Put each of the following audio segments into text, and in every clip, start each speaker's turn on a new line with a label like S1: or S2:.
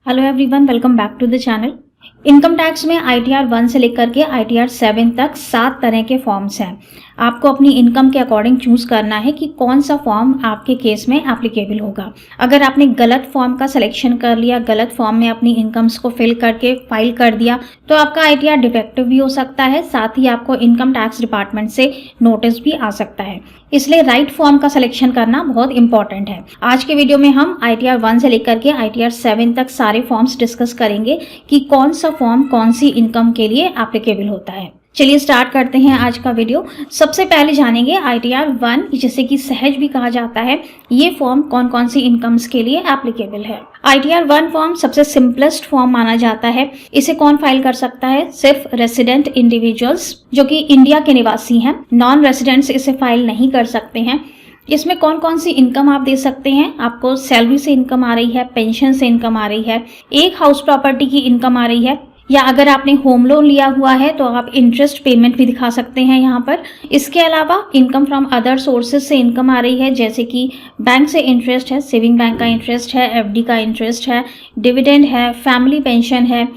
S1: Hello everyone, welcome back to the channel. Income tax में ITR 1 से लेकर के ITR 7 तक 7 तरह के फॉर्म्स हैं। आपको अपनी इनकम के अकॉर्डिंग चूज करना है कि कौन सा फॉर्म आपके केस में एप्लीकेबल होगा। अगर आपने गलत फॉर्म का सिलेक्शन कर लिया, गलत फॉर्म में अपनी इनकम्स को फिल करके फाइल कर दिया, तो आपका ITR डिफेक्टिव भी हो सकता है, साथ ही आपको इनकम टैक्स डिपार्टमेंट से नोटिस भी आ सकता है। इसलिए राइट फॉर्म का सिलेक्शन करना बहुत इंपॉर्टेंट है। आज के वीडियो में हम ITR 1 से लेकर के ITR 7 तक सारे फॉर्म्स डिस्कस करेंगे कि कौन सा फॉर्म कौन सी इनकम के लिए एप्लीकेबल होता है। चलिए स्टार्ट करते हैं आज का वीडियो। सबसे पहले जानेंगे ITR 1, जिसे कि सहज भी कहा जाता है। ये फॉर्म कौन कौन सी इनकम्स के लिए एप्लीकेबल है। ITR 1 फॉर्म सबसे सिंपलेस्ट फॉर्म माना जाता है। इसे कौन फाइल कर सकता है? सिर्फ रेसिडेंट इंडिविजुअल्स जो कि इंडिया के निवासी हैं। नॉन रेसिडेंट्स इसे फाइल नहीं कर सकते हैं। इसमें कौन कौन सी इनकम आप दे सकते हैं? आपको सैलरी से इनकम आ रही है, पेंशन से इनकम आ रही है, एक हाउस प्रॉपर्टी की इनकम आ रही है, या अगर आपने होम लोन लिया हुआ है तो आप इंटरेस्ट पेमेंट भी दिखा सकते हैं यहाँ पर। इसके अलावा इनकम फ्रॉम अदर सोर्सेज से इनकम आ रही है, जैसे कि बैंक से इंटरेस्ट है, सेविंग बैंक का इंटरेस्ट है, FD का इंटरेस्ट है, डिविडेंड है, फैमिली पेंशन है,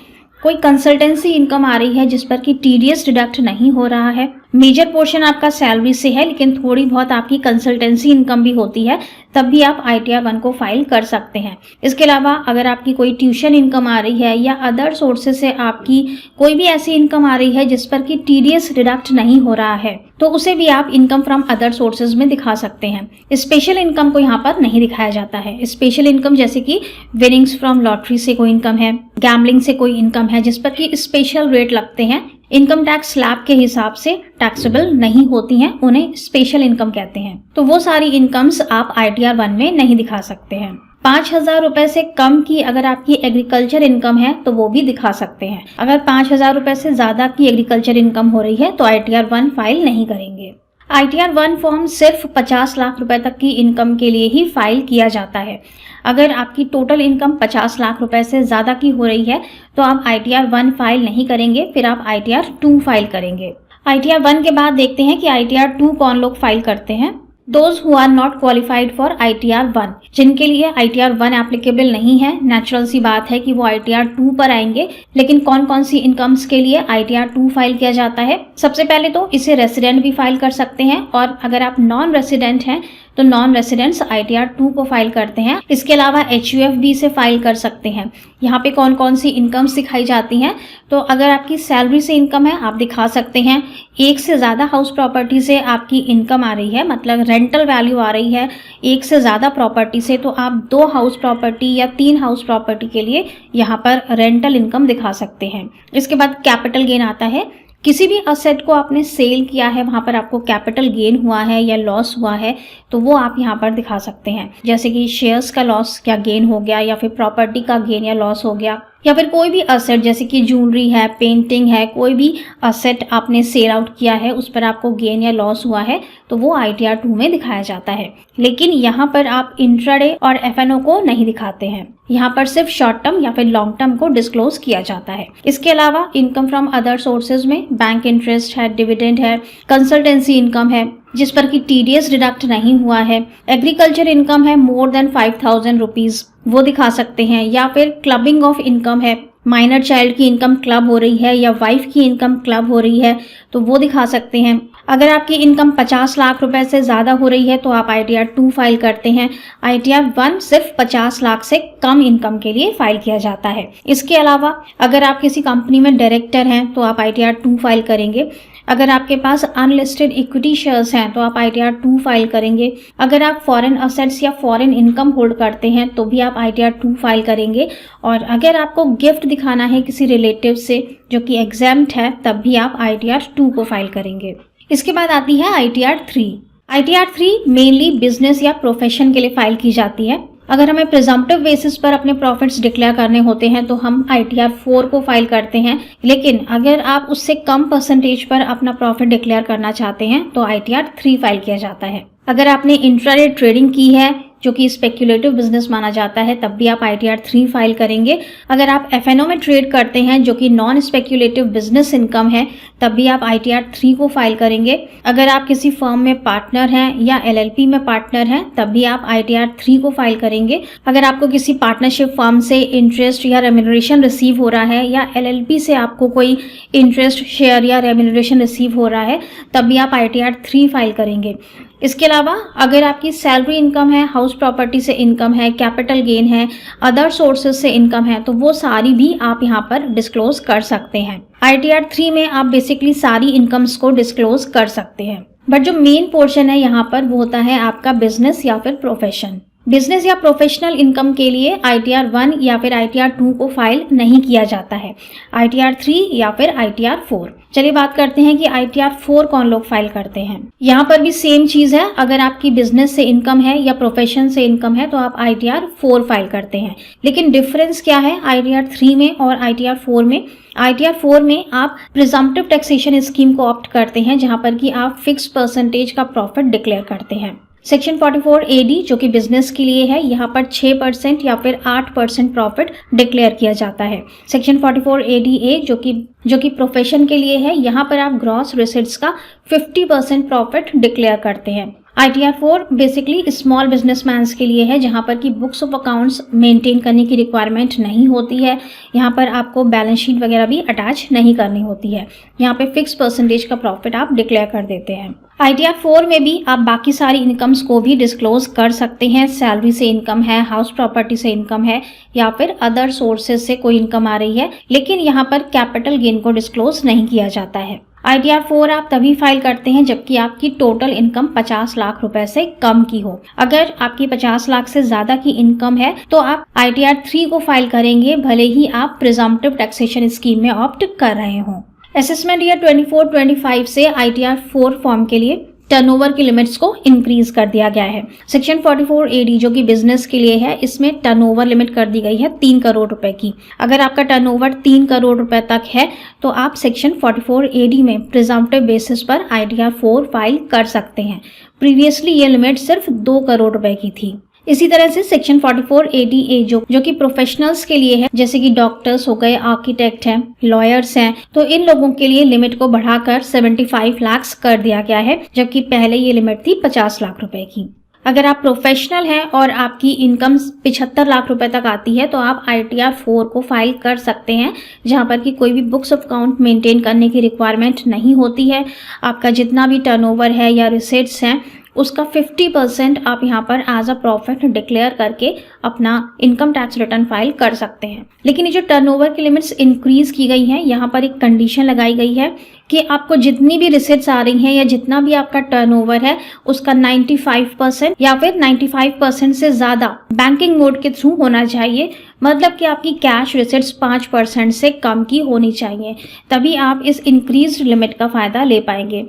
S1: कोई कंसल्टेंसी इनकम आ रही है जिस पर कि TDS डिडक्ट नहीं हो रहा है। मेजर पोर्शन आपका सैलरी से है, लेकिन थोड़ी बहुत आपकी कंसल्टेंसी इनकम भी होती है, तब भी आप ITR 1 को फाइल कर सकते हैं। इसके अलावा अगर आपकी कोई ट्यूशन इनकम आ रही है या अदर सोर्सेज से आपकी कोई भी ऐसी इनकम आ रही है जिस पर कि TDS डिडक्ट नहीं हो रहा है, तो उसे भी आप इनकम फ्रॉम अदर सोर्सेज में दिखा सकते हैं। स्पेशल इनकम को यहाँ पर नहीं दिखाया जाता है। स्पेशल इनकम जैसे कि विनिंग्स फ्रॉम लॉटरी से कोई इनकम है, गैम्बलिंग से कोई इनकम है जिस पर कि स्पेशल रेट लगते हैं, इनकम टैक्स स्लैब के हिसाब से टैक्सेबल नहीं होती हैं, उन्हें स्पेशल इनकम कहते हैं। तो वो सारी इनकम्स आप ITR 1 में नहीं दिखा सकते हैं। 5,000 रुपए से कम की अगर आपकी एग्रीकल्चर इनकम है तो वो भी दिखा सकते हैं। अगर 5,000 रुपए से ज्यादा की एग्रीकल्चर इनकम हो रही है तो ITR 1 फाइल नहीं करेंगे। ITR 1 फॉर्म सिर्फ 50 लाख रुपए तक की इनकम के लिए ही फाइल किया जाता है। अगर आपकी टोटल इनकम 50 लाख रुपए से ज़्यादा की हो रही है तो आप ITR 1 फाइल नहीं करेंगे, फिर आप ITR 2 फाइल करेंगे। ITR 1 के बाद देखते हैं कि ITR 2 कौन लोग फाइल करते हैं। Those who are not qualified for ITR 1, जिनके लिए ITR 1 एप्लीकेबल नहीं है, नेचुरल सी बात है कि वो ITR 2 पर आएंगे। लेकिन कौन कौन सी इनकम्स के लिए ITR 2 फाइल किया जाता है? सबसे पहले तो इसे रेसिडेंट भी फाइल कर सकते हैं, और अगर आप नॉन रेसिडेंट हैं तो नॉन रेसिडेंट्स ITR 2 को फाइल करते हैं। इसके अलावा HUF भी इसे फाइल कर सकते हैं। यहाँ पे कौन कौन सी इनकम्स दिखाई जाती हैं? तो अगर आपकी सैलरी से इनकम है आप दिखा सकते हैं। एक से ज़्यादा हाउस प्रॉपर्टी से आपकी इनकम आ रही है, मतलब रेंटल वैल्यू आ रही है एक से ज़्यादा प्रॉपर्टी से, तो आप 2 हाउस प्रॉपर्टी या 3 हाउस प्रॉपर्टी के लिए यहाँ पर रेंटल इनकम दिखा सकते हैं। इसके बाद कैपिटल गेन आता है। किसी भी असेट को आपने सेल किया है, वहाँ पर आपको कैपिटल गेन हुआ है या लॉस हुआ है, तो वो आप यहाँ पर दिखा सकते हैं। जैसे कि शेयर्स का लॉस या गेन हो गया, या फिर प्रॉपर्टी का गेन या लॉस हो गया, या फिर कोई भी असेट जैसे कि ज्वेलरी है, पेंटिंग है, कोई भी असेट आपने सेल आउट किया है, उस पर आपको गेन या लॉस हुआ है, तो वो ITR 2 में दिखाया जाता है। लेकिन यहाँ पर आप इंट्राडे और FNO को नहीं दिखाते हैं। यहाँ पर सिर्फ शॉर्ट टर्म या फिर लॉन्ग टर्म को डिस्क्लोज किया जाता है। इसके अलावा इनकम फ्रॉम अदर सोर्सेज में बैंक इंटरेस्ट है, डिविडेंड है, कंसल्टेंसी इनकम है जिस पर कि TDS डिडक्ट नहीं हुआ है, एग्रीकल्चर इनकम है मोर देन 5,000 रुपीज, वो दिखा सकते हैं, या फिर क्लबिंग ऑफ इनकम है, माइनर चाइल्ड की इनकम क्लब हो रही है या वाइफ की इनकम क्लब हो रही है, तो वो दिखा सकते हैं। अगर आपकी इनकम 50 लाख रुपए से ज़्यादा हो रही है तो आप ITR 2 फाइल करते हैं। ITR 1 सिर्फ 50 लाख से कम इनकम के लिए फाइल किया जाता है। इसके अलावा अगर आप किसी कंपनी में डायरेक्टर हैं तो आप ITR 2 फाइल करेंगे। अगर आपके पास अनलिस्टेड इक्विटी शेयर्स हैं तो आप ITR 2 फाइल करेंगे। अगर आप फॉरेन असेट्स या फॉरेन इनकम होल्ड करते हैं तो भी आप ITR 2 फाइल करेंगे। और अगर आपको गिफ्ट दिखाना है किसी रिलेटिव से जो कि एग्जेम्प्ट है, तब भी आप ITR 2 को फाइल करेंगे। इसके बाद आती है ITR 3। ITR 3 मेनली बिजनेस या प्रोफेशन के लिए फाइल की जाती है। अगर हमें प्रिजम्पटिव बेसिस पर अपने प्रॉफिट्स डिक्लेयर करने होते हैं तो हम ITR 4 को फाइल करते हैं। लेकिन अगर आप उससे कम परसेंटेज पर अपना प्रॉफिट डिक्लेयर करना चाहते हैं तो ITR 3 फाइल किया जाता है। अगर आपने इंट्राडे ट्रेडिंग की है जो कि स्पेक्युलेटिव बिजनेस माना जाता है, तब भी आप ITR 3 फाइल करेंगे। अगर आप FNO में ट्रेड करते हैं जो कि नॉन स्पेक्युलेटिव बिजनेस इनकम है, तब भी आप ITR 3 को फाइल करेंगे। अगर आप किसी फर्म में पार्टनर हैं या LLP में पार्टनर हैं, तब भी आप ITR 3 को फाइल करेंगे। अगर आपको किसी पार्टनरशिप फर्म से इंटरेस्ट या रेम्यूनरेशन रिसीव हो रहा है या LLP से आपको कोई इंटरेस्ट, शेयर या रेम्यूनरेशन रिसीव हो रहा है, तब भी आप ITR 3 फाइल करेंगे। इसके अलावा अगर आपकी सैलरी इनकम है, हाउस प्रॉपर्टी से इनकम है, कैपिटल गेन है, अदर सोर्सेज से इनकम है, तो वो सारी भी आप यहाँ पर डिस्क्लोज कर सकते हैं। ITR 3 में आप बेसिकली सारी इनकम्स को डिस्क्लोज कर सकते हैं। बट जो मेन पोर्शन है यहाँ पर वो होता है आपका बिजनेस या फिर प्रोफेशन। बिजनेस या प्रोफेशनल इनकम के लिए ITR 1 या फिर ITR 2 को फाइल नहीं किया जाता है, ITR 3 या फिर ITR 4। चलिए बात करते हैं कि ITR 4 कौन लोग फाइल करते हैं। यहाँ पर भी सेम चीज है, अगर आपकी बिजनेस से इनकम है या प्रोफेशन से इनकम है तो आप ITR 4 फाइल करते हैं। लेकिन डिफरेंस क्या है ITR 3 में और ITR 4 में? ITR 4 में आप प्रिजम्प्टिव टैक्सेशन स्कीम को ऑप्ट करते हैं, जहां पर कि आप फिक्स परसेंटेज का प्रॉफिट डिक्लेयर करते हैं। सेक्शन 44 AD जो कि बिजनेस के लिए है, यहाँ पर 6% या फिर 8% प्रॉफिट डिक्लेयर किया जाता है। सेक्शन 44 ADA जो कि प्रोफेशन के लिए है, यहाँ पर आप ग्रॉस रिसीट्स का 50% प्रॉफिट डिक्लेयर करते हैं। ITR 4 बेसिकली स्मॉल बिजनेसमैन्स के लिए है, जहां पर कि बुक्स ऑफ अकाउंट्स मेंटेन करने की रिक्वायरमेंट नहीं होती है। यहाँ पर आपको बैलेंस शीट वगैरह भी अटैच नहीं करनी होती है। यहाँ पे फिक्स परसेंटेज का प्रॉफिट आप डिक्लेयर कर देते हैं। ITR 4 में भी आप बाकी सारी इनकम्स को भी डिस्क्लोज कर सकते हैं। सैलरी से इनकम है, हाउस प्रॉपर्टी से इनकम है या फिर अदर सोर्सेज से कोई इनकम आ रही है, लेकिन यहाँ पर कैपिटल गेन को डिस्क्लोज नहीं किया जाता है। ITR 4 आप तभी फाइल करते हैं जबकि आपकी टोटल इनकम 50 लाख रुपए से कम की हो। अगर आपकी 50 लाख से ज्यादा की इनकम है तो आप ITR 3 को फाइल करेंगे, भले ही आप प्रिजम्प्टिव टैक्सेशन स्कीम में ऑप्ट कर रहे हों। असेसमेंट ईयर 24-25 से ITR 4 फॉर्म के लिए टर्नओवर की लिमिट्स को इंक्रीज कर दिया गया है। सेक्शन 44 AD जो कि बिजनेस के लिए है, इसमें टर्नओवर लिमिट कर दी गई है 3 करोड़ रुपए की। अगर आपका टर्नओवर 3 करोड़ रुपए तक है तो आप सेक्शन 44 AD में प्रिजम्प्टिव बेसिस पर ITR 4 फाइल कर सकते हैं। प्रीवियसली ये लिमिट सिर्फ 2 करोड़ रुपए की थी। इसी तरह से सेक्शन 44 ADA जो कि प्रोफेशनल्स के लिए है, जैसे कि डॉक्टर्स हो गए, आर्किटेक्ट हैं, लॉयर्स हैं, तो इन लोगों के लिए लिमिट को बढ़ाकर 75 लाख कर दिया गया है, जबकि पहले ये लिमिट थी 50 लाख रुपए की। अगर आप प्रोफेशनल हैं और आपकी इनकम 75 लाख रुपए तक आती है तो आप ITR 4 को फाइल कर सकते हैं, जहां पर कि कोई भी बुक्स ऑफ अकाउंट मेंटेन करने की रिक्वायरमेंट नहीं होती है। आपका जितना भी टर्नओवर है या रिसीट्स हैं उसका 50% आप यहाँ पर एज अ प्रॉफिट डिक्लेयर करके अपना इनकम टैक्स रिटर्न फाइल कर सकते हैं। लेकिन ये जो टर्नओवर की लिमिट्स इंक्रीज की गई हैं, यहाँ पर एक कंडीशन लगाई गई है कि आपको जितनी भी रिसीट्स आ रही हैं या जितना भी आपका टर्नओवर है उसका 95% या फिर 95% से ज़्यादा बैंकिंग मोड के थ्रू होना चाहिए। मतलब कि आपकी कैश रिसीट्स 5% से कम की होनी चाहिए, तभी आप इस इंक्रीज लिमिट का फ़ायदा ले पाएंगे।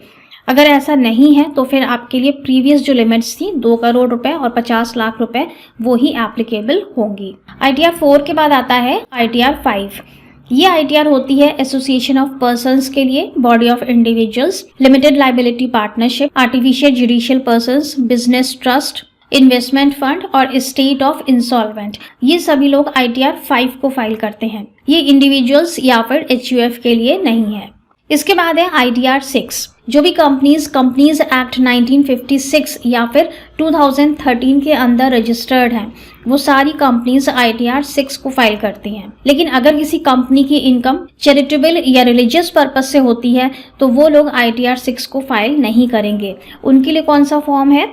S1: अगर ऐसा नहीं है तो फिर आपके लिए प्रीवियस जो लिमिट्स थी 2 करोड़ रुपए और 50 लाख रुपए वो ही एप्लीकेबल होंगी। ITR 4 के बाद आता है ITR 5। ये ITR होती है एसोसिएशन ऑफ पर्संस के लिए, body of individuals, limited liability partnership, artificial judicial persons, business trust, investment fund और स्टेट ऑफ इंसॉल्वेंट। ये सभी लोग ITR 5 को फाइल करते हैं। ये इंडिविजुअल्स या फिर HUF के लिए नहीं है। इसके बाद है ITR 6। जो भी कंपनीज एक्ट 1956 या फिर 2013 के अंदर रजिस्टर्ड हैं, वो सारी कंपनीज ITR 6 को फाइल करती हैं। लेकिन अगर किसी कंपनी की इनकम चैरिटेबल या रिलीजियस पर्पज से होती है तो वो लोग ITR 6 को फाइल नहीं करेंगे। उनके लिए कौन सा फॉर्म है?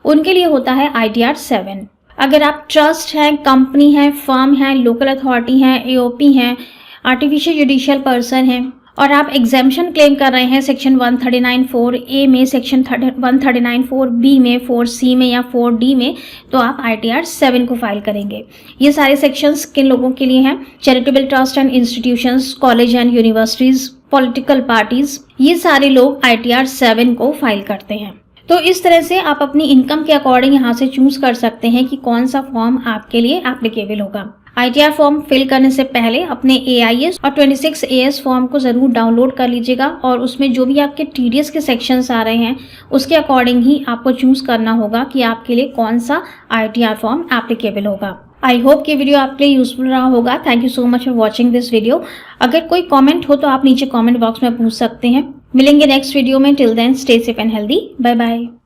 S1: उनके लिए होता है ITR 7। अगर आप ट्रस्ट हैं, कंपनी है, फर्म है, लोकल अथॉरिटी है, AOP हैं, आर्टिफिशियल जुडिशियल पर्सन हैं और आप एग्जेम्पशन क्लेम कर रहे हैं सेक्शन 139(4)A में, सेक्शन 139(4)B में, 4C में या 4D में, तो आप ITR 7 को फाइल करेंगे। ये सारे सेक्शंस किन लोगों के लिए हैं? Charitable trust and institutions, college and universities, political parties, ये सारे लोग ITR 7 को फाइल करते हैं। तो इस तरह से आप अपनी इनकम के अकॉर्डिंग यहाँ से चूज कर सकते हैं कि कौन सा फॉर्म आपके लिए एप्लीकेबल होगा। ITR फॉर्म फिल करने से पहले अपने AIS और 26 AS फॉर्म को ज़रूर डाउनलोड कर लीजिएगा और उसमें जो भी आपके TDS के सेक्शंस आ रहे हैं उसके अकॉर्डिंग ही आपको चूज़ करना होगा कि आपके लिए कौन सा ITR फॉर्म एप्लीकेबल होगा। आई होप कि वीडियो आपके लिए यूजफुल रहा होगा। Thank you so much for watching this video. अगर कोई कॉमेंट हो तो आप नीचे कॉमेंट बॉक्स में पूछ सकते हैं। मिलेंगे नेक्स्ट वीडियो में। Till then stay safe and healthy. Bye bye.